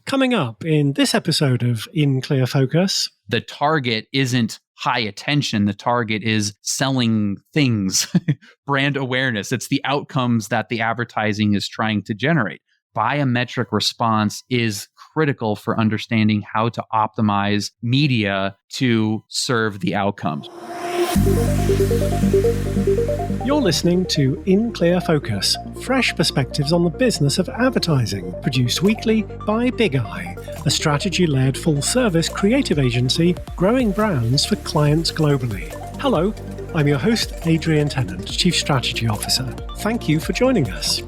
Coming up in this episode of In Clear Focus, the target isn't high attention. The target is selling things, brand awareness. It's the outcomes that the advertising is trying to generate. Biometric response is critical for understanding how to optimize media to serve the outcomes. You're listening to In Clear Focus, fresh perspectives on the business of advertising, produced weekly by Big Eye, a strategy-led full-service creative agency growing brands for clients globally. Hello, I'm your host, Adrian Tennant, Chief Strategy Officer. Thank you for joining us.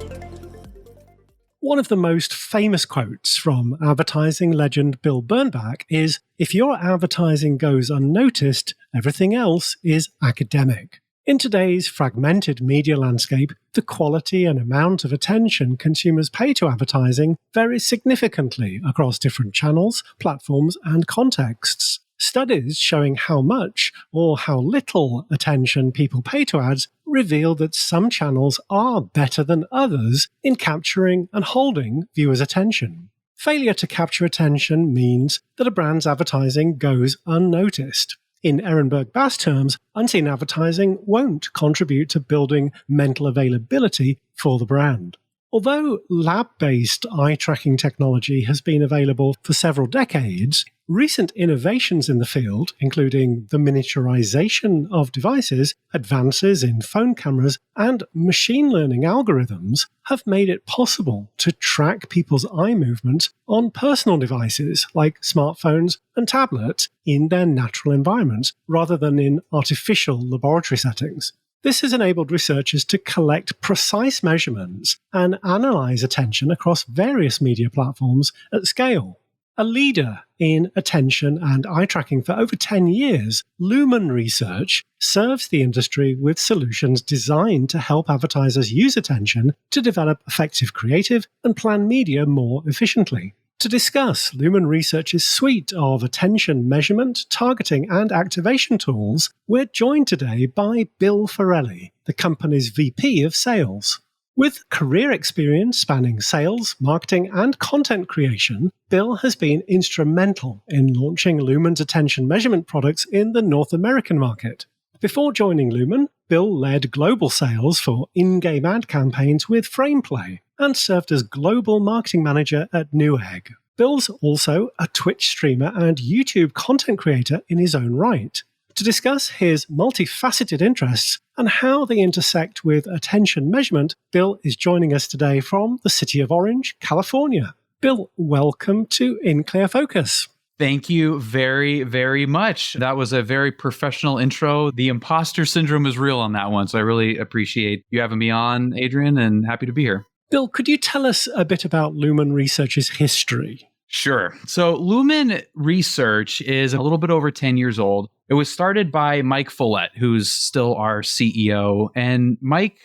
One of the most famous quotes from advertising legend Bill Bernbach is, "If your advertising goes unnoticed, everything else is academic." In today's fragmented media landscape, the quality and amount of attention consumers pay to advertising varies significantly across different channels, platforms, and contexts. Studies showing how much or how little attention people pay to ads reveal that some channels are better than others in capturing and holding viewers' attention. Failure to capture attention means that a brand's advertising goes unnoticed. In Ehrenberg Bass terms, unseen advertising won't contribute to building mental availability for the brand. Although lab-based eye-tracking technology has been available for several decades, recent innovations in the field, including the miniaturization of devices, advances in phone cameras, and machine learning algorithms, have made it possible to track people's eye movements on personal devices like smartphones and tablets in their natural environments, rather than in artificial laboratory settings. This has enabled researchers to collect precise measurements and analyze attention across various media platforms at scale. A leader in attention and eye tracking for over 10 years, Lumen Research serves the industry with solutions designed to help advertisers use attention to develop effective creative and plan media more efficiently. To discuss Lumen Research's suite of attention measurement, targeting, and activation tools, we're joined today by Bill Forelli, the company's VP of Sales. With career experience spanning sales, marketing, and content creation, Bill has been instrumental in launching Lumen's attention measurement products in the North American market. Before joining Lumen, Bill led global sales for in-game ad campaigns with FramePlay and served as global marketing manager at Newegg. Bill's also a Twitch streamer and YouTube content creator in his own right. To discuss his multifaceted interests and how they intersect with attention measurement, Bill is joining us today from the city of Orange, California. Bill, welcome to In Clear Focus. Thank you very, very much. That was a very professional intro. The imposter syndrome is real on that one, so I really appreciate you having me on, Adrian, and happy to be here. Bill, could you tell us a bit about Lumen Research's history? Sure. So Lumen Research is a little bit over 10 years old. It was started by Mike Follett, who's still our CEO. And Mike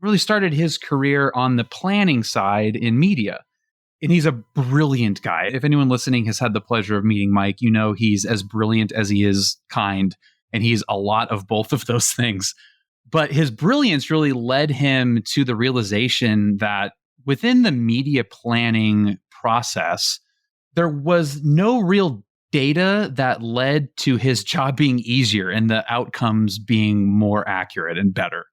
really started his career on the planning side in media. And he's a brilliant guy. If anyone listening has had the pleasure of meeting Mike, you know he's as brilliant as he is kind. And he's a lot of both of those things. But his brilliance really led him to the realization that within the media planning process, there was no real data that led to his job being easier and the outcomes being more accurate and better.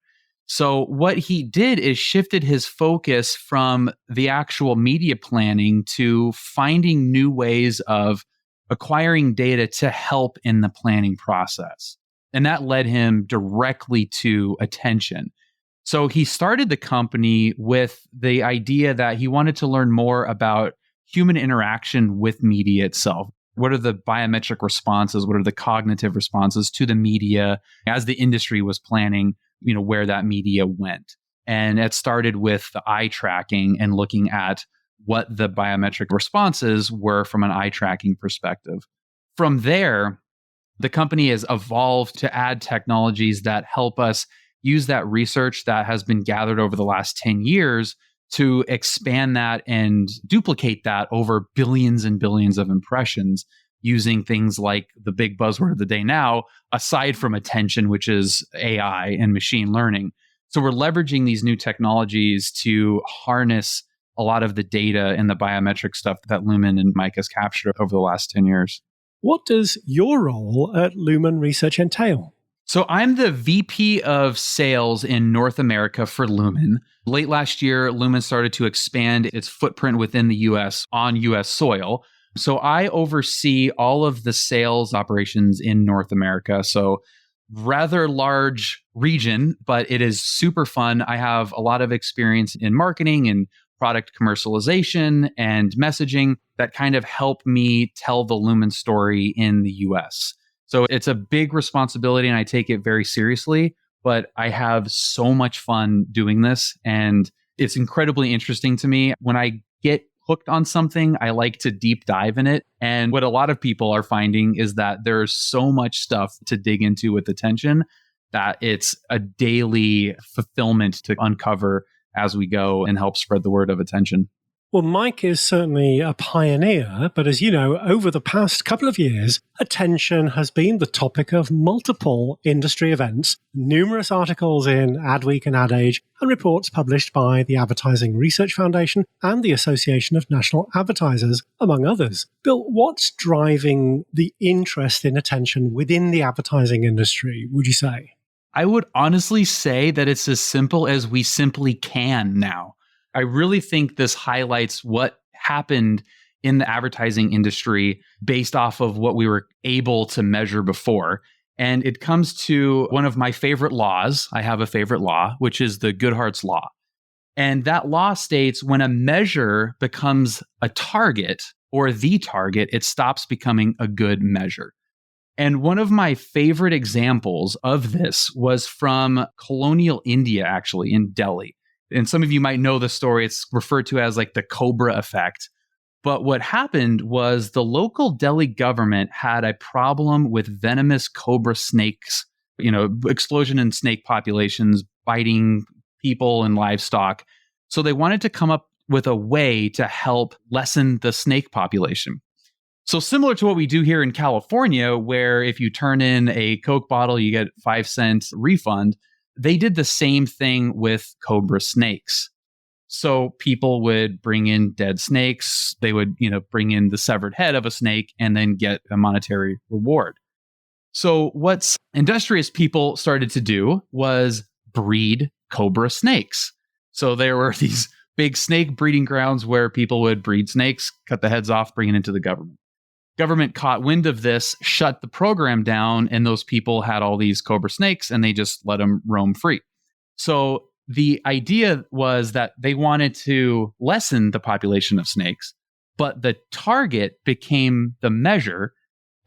So what he did is shifted his focus from the actual media planning to finding new ways of acquiring data to help in the planning process. And that led him directly to attention. So he started the company with the idea that he wanted to learn more about human interaction with media itself. What are the biometric responses? What are the cognitive responses to the media as the industry was planning, where that media went? And it started with the eye tracking and looking at what the biometric responses were from an eye tracking perspective. From there, the company has evolved to add technologies that help us use that research that has been gathered over the last 10 years to expand that and duplicate that over billions and billions of impressions using things like the big buzzword of the day now, aside from attention, which is AI and machine learning. So we're leveraging these new technologies to harness a lot of the data and the biometric stuff that Lumen and Mike has captured over the last 10 years. What does your role at Lumen Research entail? So I'm the VP of sales in North America for Lumen. Late last year, Lumen started to expand its footprint within the US on US soil. So I oversee all of the sales operations in North America. So rather large region, but it is super fun. I have a lot of experience in marketing and product commercialization and messaging that kind of help me tell the Lumen story in the US. So it's a big responsibility and I take it very seriously, but I have so much fun doing this and it's incredibly interesting to me. When I get hooked on something, I like to deep dive in it. And what a lot of people are finding is that there's so much stuff to dig into with attention that it's a daily fulfillment to uncover as we go and help spread the word of attention. Well, Mike is certainly a pioneer, but as you know, over the past couple of years, attention has been the topic of multiple industry events, numerous articles in Adweek and Ad Age, and reports published by the Advertising Research Foundation and the Association of National Advertisers, among others. Bill, what's driving the interest in attention within the advertising industry, would you say? I would honestly say that it's as simple as we simply can now. I really think this highlights what happened in the advertising industry based off of what we were able to measure before. And it comes to one of my favorite laws. I have a favorite law, which is the Goodhart's Law. And that law states when a measure becomes a target or the target, it stops becoming a good measure. And one of my favorite examples of this was from colonial India, actually, in Delhi. And some of you might know the story. It's referred to as like the Cobra effect. But what happened was the local Delhi government had a problem with venomous cobra snakes, explosion in snake populations, biting people and livestock. So they wanted to come up with a way to help lessen the snake population. So similar to what we do here in California, where if you turn in a Coke bottle, you get 5-cent refund. They did the same thing with cobra snakes. So people would bring in dead snakes. They would, bring in the severed head of a snake and then get a monetary reward. So what industrious people started to do was breed cobra snakes. So there were these big snake breeding grounds where people would breed snakes, cut the heads off, bring it into the government. Government caught wind of this, shut the program down, and those people had all these cobra snakes and they just let them roam free. So the idea was that they wanted to lessen the population of snakes, but the target became the measure,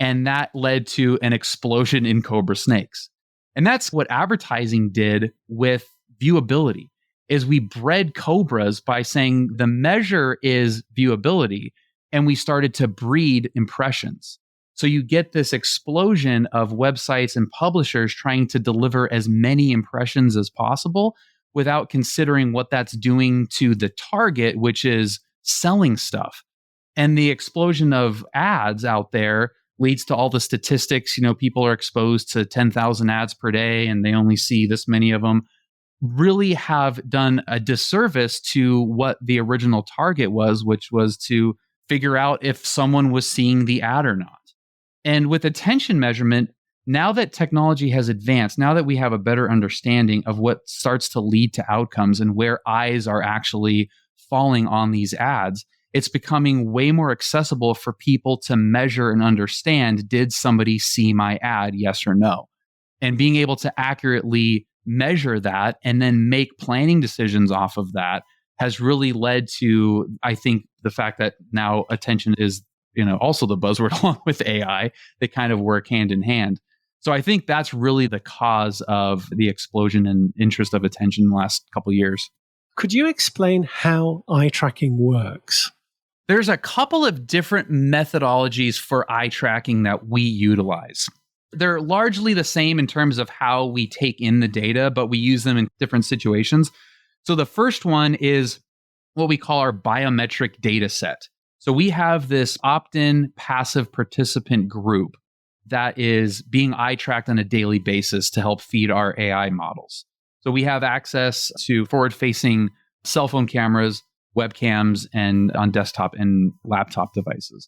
and that led to an explosion in cobra snakes. And that's what advertising did with viewability, is we bred cobras by saying the measure is viewability, and we started to breed impressions. So you get this explosion of websites and publishers trying to deliver as many impressions as possible without considering what that's doing to the target, which is selling stuff. And the explosion of ads out there leads to all the statistics. People are exposed to 10,000 ads per day and they only see this many of them. Really have done a disservice to what the original target was, which was to figure out if someone was seeing the ad or not. And with attention measurement, now that technology has advanced, now that we have a better understanding of what starts to lead to outcomes and where eyes are actually falling on these ads, it's becoming way more accessible for people to measure and understand, did somebody see my ad, yes or no? And being able to accurately measure that and then make planning decisions off of that has really led to, I think, the fact that now attention is, also the buzzword along with AI. They kind of work hand in hand. So I think that's really the cause of the explosion in interest of attention in the last couple of years. Could you explain how eye tracking works? There's a couple of different methodologies for eye tracking that we utilize. They're largely the same in terms of how we take in the data, but we use them in different situations. So the first one is what we call our biometric data set. So we have this opt-in passive participant group that is being eye tracked on a daily basis to help feed our AI models. So we have access to forward-facing cell phone cameras webcams and on desktop and laptop devices.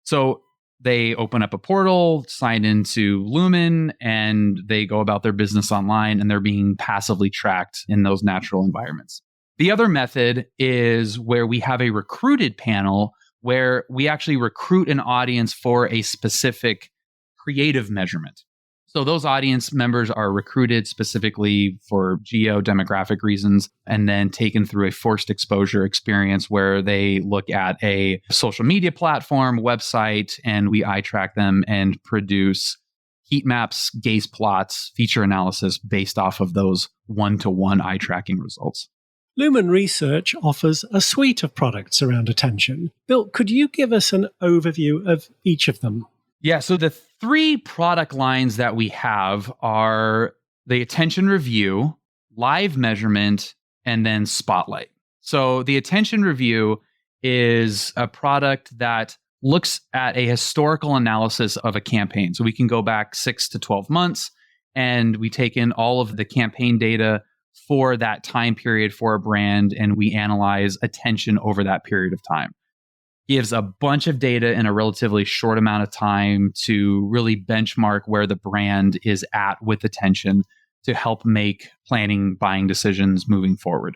So they open up a portal, sign into Lumen, and they go about their business online, and they're being passively tracked in those natural environments. The other method is where we have a recruited panel where we actually recruit an audience for a specific creative measurement. So those audience members are recruited specifically for geo-demographic reasons and then taken through a forced exposure experience where they look at a social media platform, website, and we eye track them and produce heat maps, gaze plots, feature analysis based off of those one-to-one eye tracking results. Lumen Research offers a suite of products around attention. Bill, could you give us an overview of each of them? Yeah, so the three product lines that we have are the attention review, live measurement, and then spotlight. So the attention review is a product that looks at a historical analysis of a campaign. So we can go back 6 to 12 months, and we take in all of the campaign data for that time period for a brand, and we analyze attention over that period of time. Gives a bunch of data in a relatively short amount of time to really benchmark where the brand is at with attention to help make planning, buying decisions moving forward.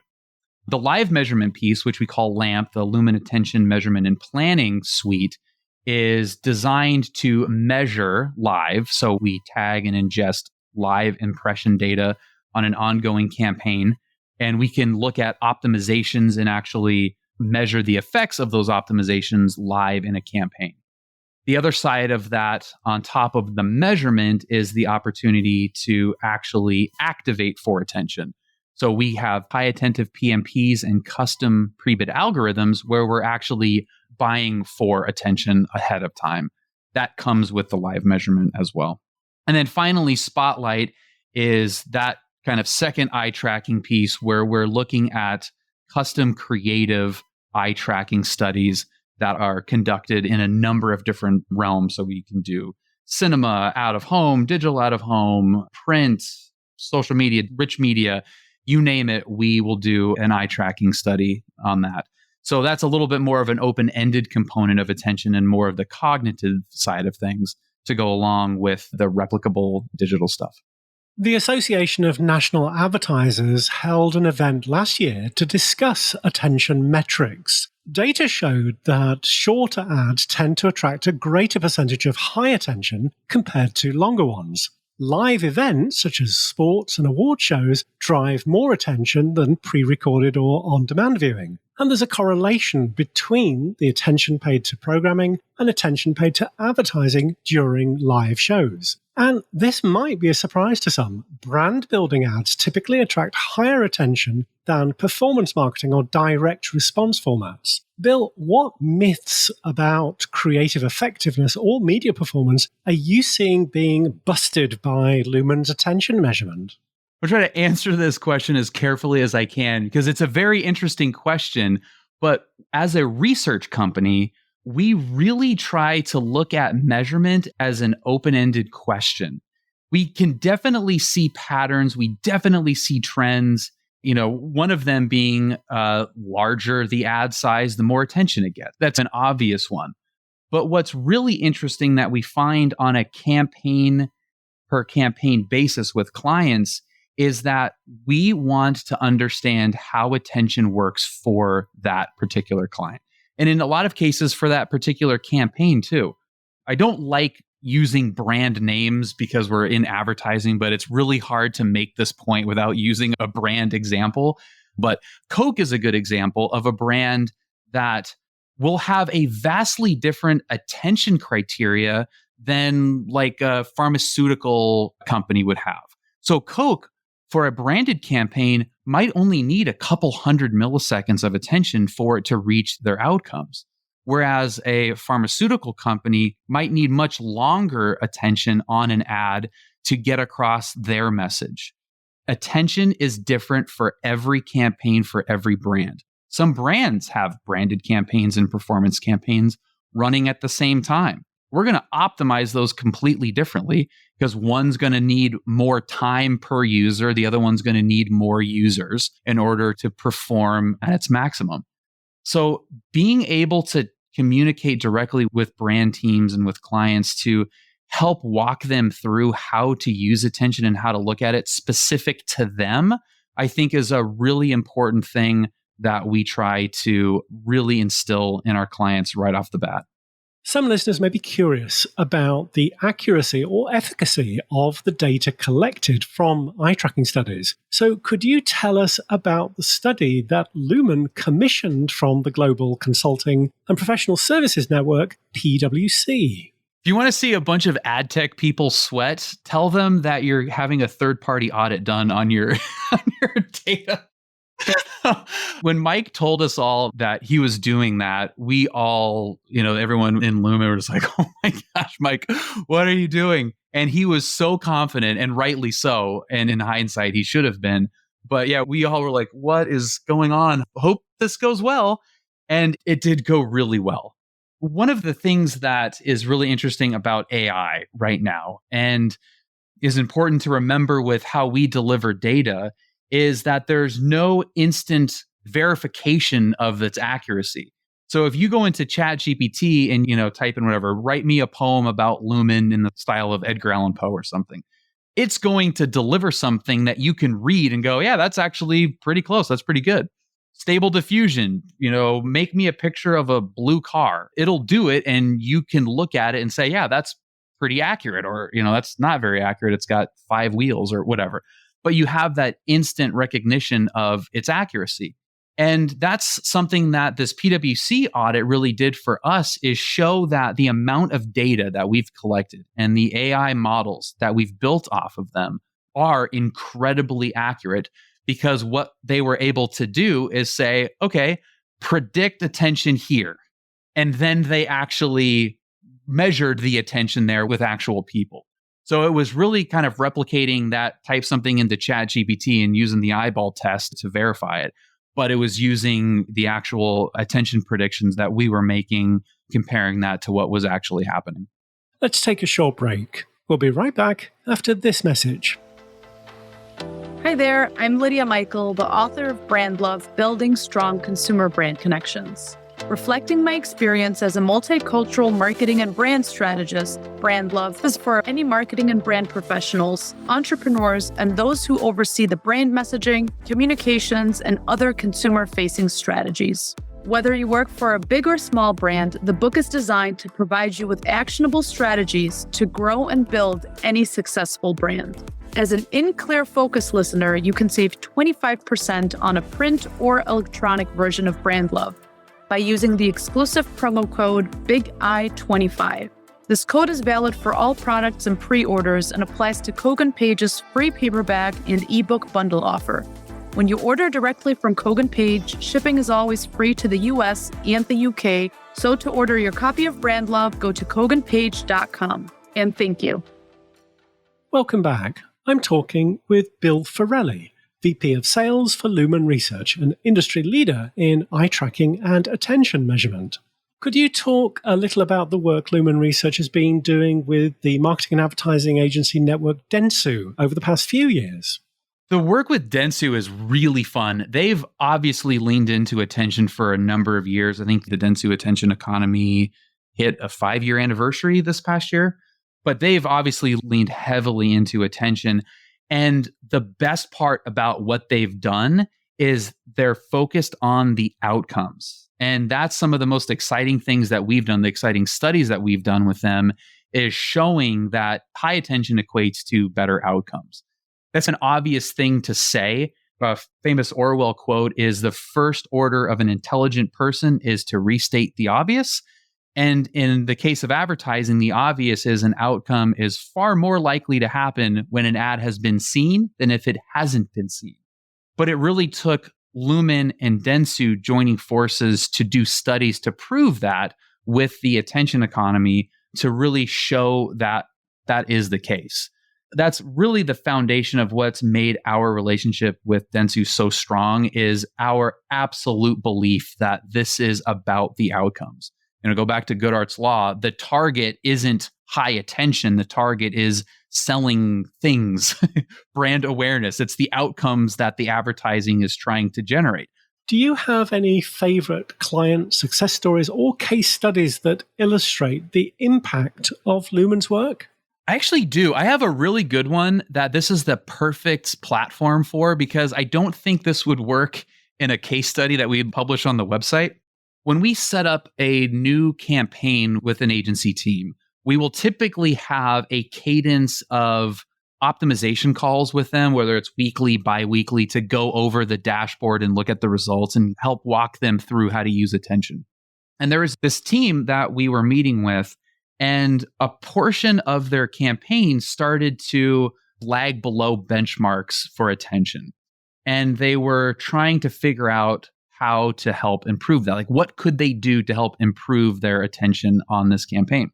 The live measurement piece, which we call LAMP, the Lumen Attention Measurement and Planning Suite, is designed to measure live. So we tag and ingest live impression data on an ongoing campaign, and we can look at optimizations and actually measure the effects of those optimizations live in a campaign. The other side of that, on top of the measurement, is the opportunity to actually activate for attention. So we have high attentive PMPs and custom pre-bid algorithms where we're actually buying for attention ahead of time. That comes with the live measurement as well. And then finally, Spotlight is that kind of second eye tracking piece where we're looking at custom creative eye tracking studies that are conducted in a number of different realms. So we can do cinema, out of home, digital out of home, print, social media, rich media, you name it, we will do an eye tracking study on that. So that's a little bit more of an open-ended component of attention and more of the cognitive side of things to go along with the replicable digital stuff. The Association of National Advertisers held an event last year to discuss attention metrics. Data showed that shorter ads tend to attract a greater percentage of high attention compared to longer ones. Live events, such as sports and award shows, drive more attention than pre-recorded or on-demand viewing. And there's a correlation between the attention paid to programming and attention paid to advertising during live shows. And this might be a surprise to some. Brand building ads typically attract higher attention than performance marketing or direct response formats. Bill, what myths about creative effectiveness or media performance are you seeing being busted by Lumen's attention measurement? I'll try to answer this question as carefully as I can because it's a very interesting question. But as a research company, we really try to look at measurement as an open-ended question. We can definitely see patterns. We definitely see trends. You know, one of them being larger the ad size, the more attention it gets. That's an obvious one. But what's really interesting that we find on a campaign per campaign basis with clients is that we want to understand how attention works for that particular client. And in a lot of cases for that particular campaign too. I don't like using brand names because we're in advertising, but it's really hard to make this point without using a brand example. But Coke is a good example of a brand that will have a vastly different attention criteria than like a pharmaceutical company would have. So Coke, for a branded campaign, might only need a couple hundred milliseconds of attention for it to reach their outcomes. Whereas a pharmaceutical company might need much longer attention on an ad to get across their message. Attention is different for every campaign, for every brand. Some brands have branded campaigns and performance campaigns running at the same time. We're going to optimize those completely differently because one's going to need more time per user. The other one's going to need more users in order to perform at its maximum. So being able to communicate directly with brand teams and with clients to help walk them through how to use attention and how to look at it specific to them, I think is a really important thing that we try to really instill in our clients right off the bat. Some listeners may be curious about the accuracy or efficacy of the data collected from eye tracking studies. So could you tell us about the study that Lumen commissioned from the Global Consulting and Professional Services Network, PwC? If you want to see a bunch of ad tech people sweat, tell them that you're having a third-party audit done on your, on your data. When Mike told us all that he was doing that, we all, everyone in Lumen was like, oh my gosh, Mike, what are you doing? And he was so confident, and rightly so. And in hindsight, he should have been. But yeah, we all were like, what is going on? Hope this goes well. And it did go really well. One of the things that is really interesting about AI right now, and is important to remember with how we deliver data, is that there's no instant verification of its accuracy. So if you go into ChatGPT and, type in whatever, write me a poem about Lumen in the style of Edgar Allan Poe or something, it's going to deliver something that you can read and go, yeah, that's actually pretty close. That's pretty good. Stable diffusion, make me a picture of a blue car. It'll do it, and you can look at it and say, yeah, that's pretty accurate, or, that's not very accurate. It's got 5 wheels or whatever. But you have that instant recognition of its accuracy. And that's something that this PwC audit really did for us, is show that the amount of data that we've collected and the AI models that we've built off of them are incredibly accurate, because what they were able to do is say, okay, predict attention here. And then they actually measured the attention there with actual people. So it was really kind of replicating that, type something into ChatGPT and using the eyeball test to verify it. But it was using the actual attention predictions that we were making, comparing that to what was actually happening. Let's take a short break. We'll be right back after this message. Hi there, I'm Lydia Michael, the author of Brand Love, Building Strong Consumer Brand Connections. Reflecting my experience as a multicultural marketing and brand strategist, Brand Love is for any marketing and brand professionals, entrepreneurs, and those who oversee the brand messaging, communications, and other consumer-facing strategies. Whether you work for a big or small brand, the book is designed to provide you with actionable strategies to grow and build any successful brand. As an In Clear Focus listener, you can save 25% on a print or electronic version of Brand Love by using the exclusive promo code BIGI25. This code is valid for all products and pre-orders and applies to Kogan Page's free paperback and ebook bundle offer. When you order directly from Kogan Page, shipping is always free to the US and the UK, so to order your copy of Brand Love, go to koganpage.com. And thank you. Welcome back. I'm talking with Bill Forelli, VP of Sales for Lumen Research, an industry leader in eye tracking and attention measurement. Could you talk a little about the work Lumen Research has been doing with the marketing and advertising agency network Dentsu over the past few years? The work with Dentsu is really fun. They've obviously leaned into attention for a number of years. I think the Dentsu attention economy hit a 5-year anniversary this past year. But they've obviously leaned heavily into attention. And the best part about what they've done is they're focused on the outcomes. And that's some of the most exciting things that we've done, the exciting studies that we've done with them, is showing that high attention equates to better outcomes. That's an obvious thing to say. A famous Orwell quote is, the first order of an intelligent person is to restate the obvious. And in the case of advertising, the obvious is an outcome is far more likely to happen when an ad has been seen than if it hasn't been seen. But it really took Lumen and Dentsu joining forces to do studies to prove that with the attention economy, to really show that that is the case. That's really the foundation of what's made our relationship with Dentsu so strong, is our absolute belief that this is about the outcomes. Go back to Goodhart's law, the target isn't high attention. The target is selling things, brand awareness. It's the outcomes that the advertising is trying to generate. Do you have any favorite client success stories or case studies that illustrate the impact of Lumen's work? I actually do. I have a really good one that this is the perfect platform for, because I don't think this would work in a case study that we publish on the website. When we set up a new campaign with an agency team, we will typically have a cadence of optimization calls with them, whether it's weekly, bi-weekly, to go over the dashboard and look at the results and help walk them through how to use attention. And there was this team that we were meeting with, and a portion of their campaign started to lag below benchmarks for attention. And they were trying to figure out how to help improve that. Like, what could they do to help improve their attention on this campaign?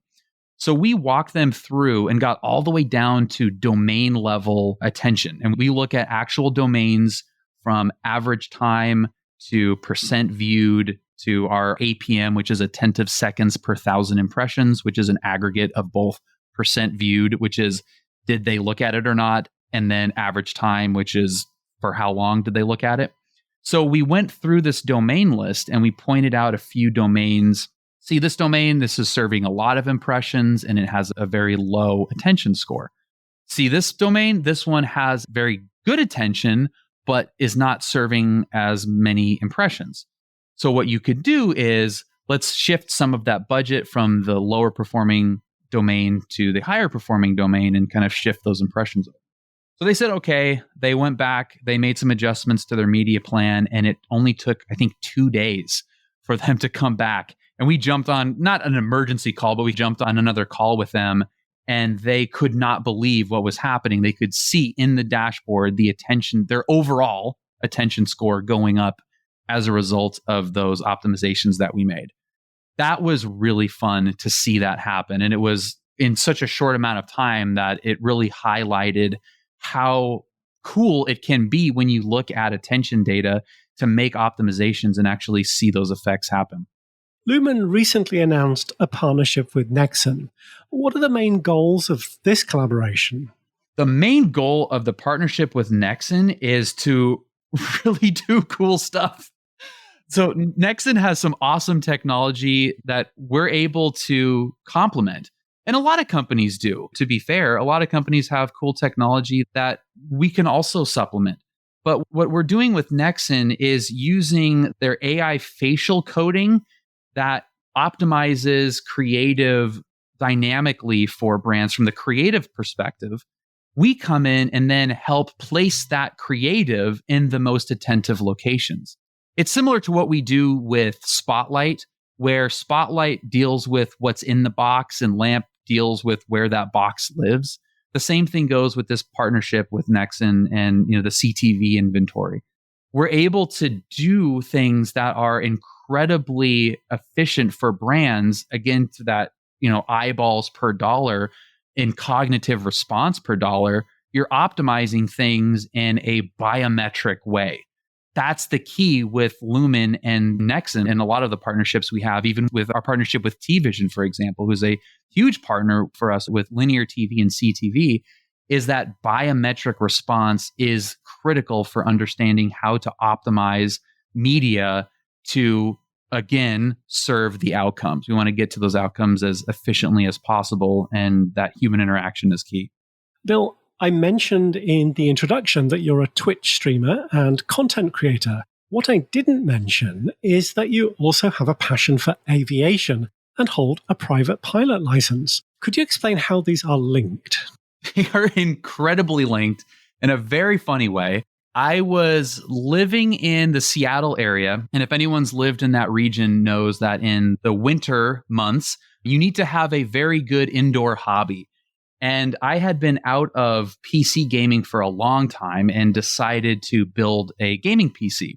So we walked them through and got all the way down to domain level attention. And we look at actual domains from average time to percent viewed to our APM, which is attentive seconds per thousand impressions, which is an aggregate of both percent viewed, which is did they look at it or not, and then average time, which is for how long did they look at it. So we went through this domain list and we pointed out a few domains. See, this domain, this is serving a lot of impressions and it has a very low attention score. See, this domain, this one has very good attention, but is not serving as many impressions. So what you could do is let's shift some of that budget from the lower performing domain to the higher performing domain and kind of shift those impressions over. So they said, okay, they went back, they made some adjustments to their media plan, and it only took, I think, 2 days for them to come back. And we jumped on, not an emergency call, but we jumped on another call with them, and they could not believe what was happening. They could see in the dashboard the attention, their overall attention score going up as a result of those optimizations that we made. That was really fun to see that happen. And it was in such a short amount of time that it really highlighted how cool it can be when you look at attention data to make optimizations and actually see those effects happen. Lumen recently announced a partnership with Nexon. What are the main goals of this collaboration? The main goal of the partnership with Nexon is to really do cool stuff. So Nexon has some awesome technology that we're able to complement. And a lot of companies do. To be fair, a lot of companies have cool technology that we can also supplement. But what we're doing with Nexon is using their AI facial coding that optimizes creative dynamically for brands from the creative perspective. We come in and then help place that creative in the most attentive locations. It's similar to what we do with Spotlight, where Spotlight deals with what's in the box and Lamp deals with where that box lives. The same thing goes with this partnership with Nexon and the CTV inventory. We're able to do things that are incredibly efficient for brands, again, to that eyeballs per dollar in cognitive response per dollar. You're optimizing things in a biometric way. That's the key with Lumen and Nexon and a lot of the partnerships we have, even with our partnership with TVision, for example, who's a huge partner for us with linear TV and CTV, is that biometric response is critical for understanding how to optimize media to, again, serve the outcomes. We want to get to those outcomes as efficiently as possible, and that human interaction is key. Bill, I mentioned in the introduction that you're a Twitch streamer and content creator. What I didn't mention is that you also have a passion for aviation and hold a private pilot license. Could you explain how these are linked? They are incredibly linked in a very funny way. I was living in the Seattle area, and if anyone's lived in that region knows that in the winter months, you need to have a very good indoor hobby. And I had been out of PC gaming for a long time and decided to build a gaming PC.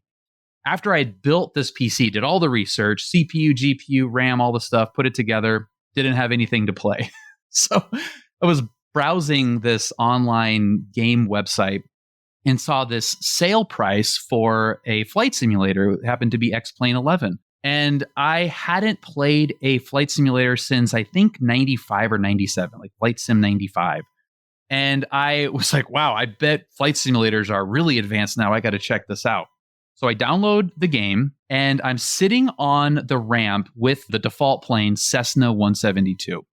After I built this PC, did all the research, CPU, GPU, RAM, all the stuff, put it together, didn't have anything to play. So I was browsing this online game website and saw this sale price for a flight simulator. It happened to be X-Plane 11. And I hadn't played a flight simulator since I think 95 or 97, like Flight Sim 95. And I was like, wow, I bet flight simulators are really advanced now. I got to check this out. So I download the game and I'm sitting on the ramp with the default plane Cessna 172.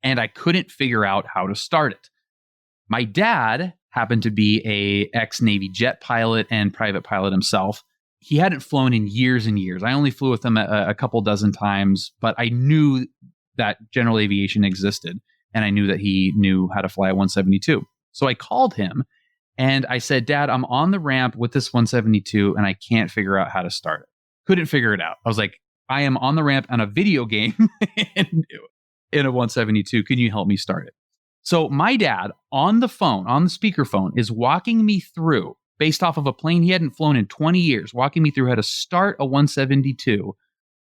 And I couldn't figure out how to start it. My dad happened to be a ex-Navy jet pilot and private pilot himself. He hadn't flown in years and years. I only flew with him a couple dozen times, but I knew that general aviation existed. And I knew that he knew how to fly a 172. So I called him and I said, Dad, I'm on the ramp with this 172 and I can't figure out how to start it. Couldn't figure it out. I was like, I am on the ramp on a video game in a 172. Can you help me start it? So my dad on the phone, on the speakerphone, is walking me through, based off of a plane he hadn't flown in 20 years, walking me through how to start a 172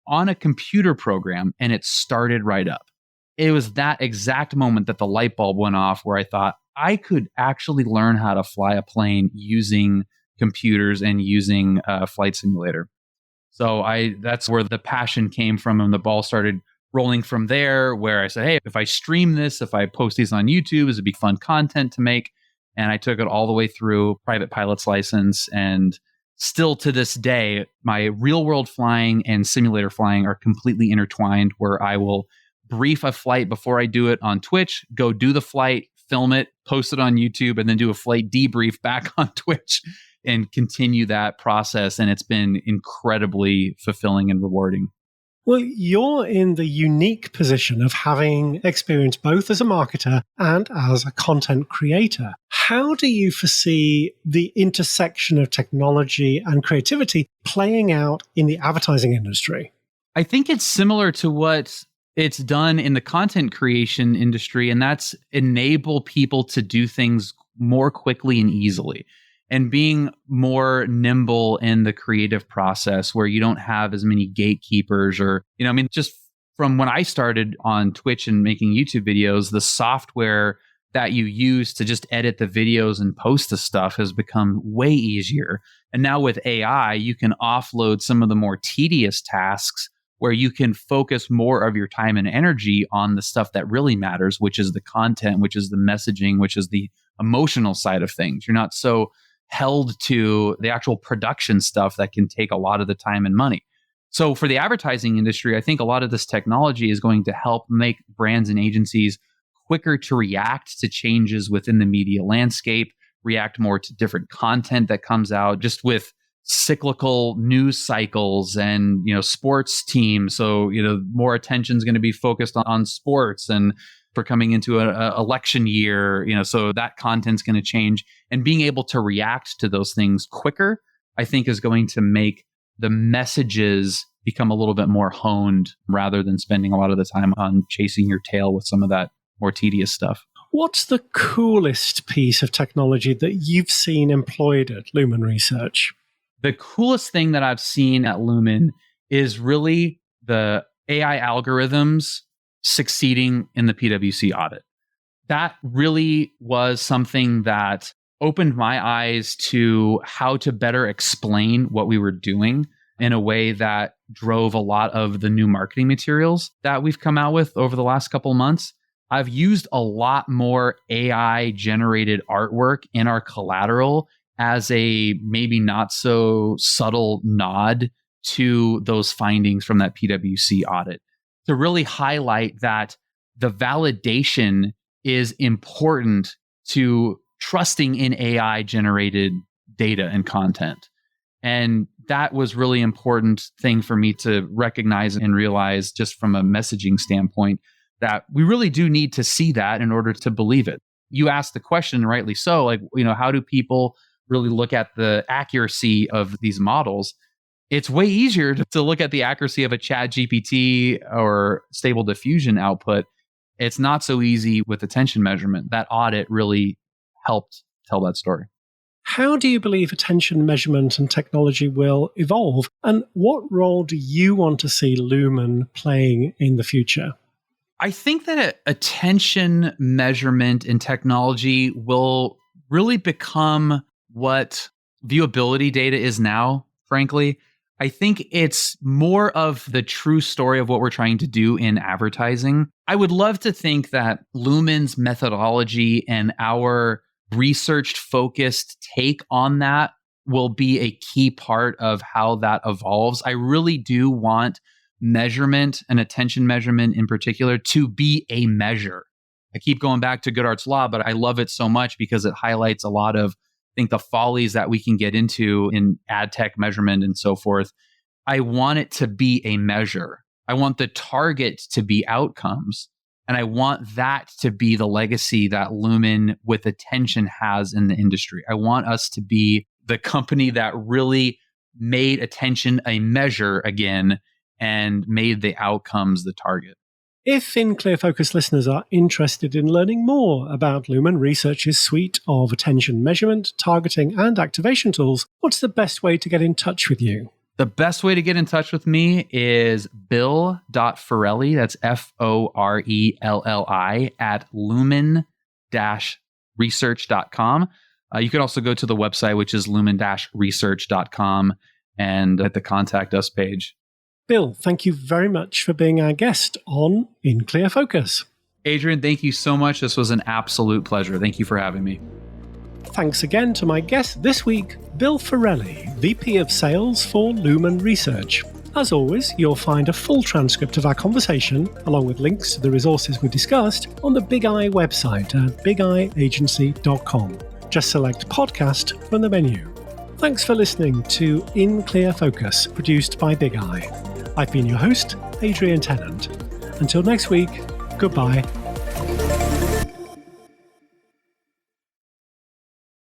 on a computer program, and it started right up. It was that exact moment that the light bulb went off where I thought I could actually learn how to fly a plane using computers and using a flight simulator. So that's where the passion came from, and the ball started rolling from there, where I said, hey, if I stream this, if I post these on YouTube, it'd be fun content to make. And I took it all the way through private pilot's license. And still to this day, my real world flying and simulator flying are completely intertwined, where I will brief a flight before I do it on Twitch, go do the flight, film it, post it on YouTube, and then do a flight debrief back on Twitch and continue that process. And it's been incredibly fulfilling and rewarding. Well, you're in the unique position of having experience both as a marketer and as a content creator. How do you foresee the intersection of technology and creativity playing out in the advertising industry? I think it's similar to what it's done in the content creation industry, and that's enable people to do things more quickly and easily. And being more nimble in the creative process where you don't have as many gatekeepers or, just from when I started on Twitch and making YouTube videos, the software that you use to just edit the videos and post the stuff has become way easier. And now with AI, you can offload some of the more tedious tasks where you can focus more of your time and energy on the stuff that really matters, which is the content, which is the messaging, which is the emotional side of things. You're not so held to the actual production stuff that can take a lot of the time and money. So for the advertising industry, I think a lot of this technology is going to help make brands and agencies quicker to react to changes within the media landscape, react more to different content that comes out, just with cyclical news cycles and, sports teams. So, more attention is going to be focused on sports, and for coming into an election year, so that content's going to change, and being able to react to those things quicker, I think is going to make the messages become a little bit more honed rather than spending a lot of the time on chasing your tail with some of that more tedious stuff. What's the coolest piece of technology that you've seen employed at Lumen Research? The coolest thing that I've seen at Lumen is really the AI algorithms succeeding in the PwC audit. That really was something that opened my eyes to how to better explain what we were doing in a way that drove a lot of the new marketing materials that we've come out with over the last couple of months. I've used a lot more AI generated artwork in our collateral as a maybe not so subtle nod to those findings from that PwC audit, to really highlight that the validation is important to trusting in AI generated data and content. And that was really important thing for me to recognize and realize, just from a messaging standpoint, that we really do need to see that in order to believe it. You asked the question, rightly so, how do people really look at the accuracy of these models? It's way easier to look at the accuracy of a ChatGPT or Stable Diffusion output. It's not so easy with attention measurement. That audit really helped tell that story. How do you believe attention measurement and technology will evolve? And what role do you want to see Lumen playing in the future? I think that attention measurement and technology will really become what viewability data is now, frankly. I think it's more of the true story of what we're trying to do in advertising. I would love to think that Lumen's methodology and our research-focused take on that will be a key part of how that evolves. I really do want measurement and attention measurement in particular to be a measure. I keep going back to Goodhart's Law, but I love it so much because it highlights a lot of, I think, the follies that we can get into in ad tech measurement and so forth. I want it to be a measure. I want the target to be outcomes. And I want that to be the legacy that Lumen with attention has in the industry. I want us to be the company that really made attention a measure again and made the outcomes the target. If In Clear Focus listeners are interested in learning more about Lumen Research's suite of attention measurement, targeting, and activation tools, what's the best way to get in touch with you? The best way to get in touch with me is bill.forelli, that's Forelli, at lumen-research.com. You can also go to the website, which is lumen-research.com, and at the Contact Us page. Bill, thank you very much for being our guest on In Clear Focus. Adrian, thank you so much. This was an absolute pleasure. Thank you for having me. Thanks again to my guest this week, Bill Forelli, VP of Sales for Lumen Research. As always, you'll find a full transcript of our conversation, along with links to the resources we discussed, on the Big Eye website at bigeyeagency.com. Just select Podcast from the menu. Thanks for listening to In Clear Focus, produced by Big Eye. I've been your host, Adrian Tennant. Until next week, goodbye.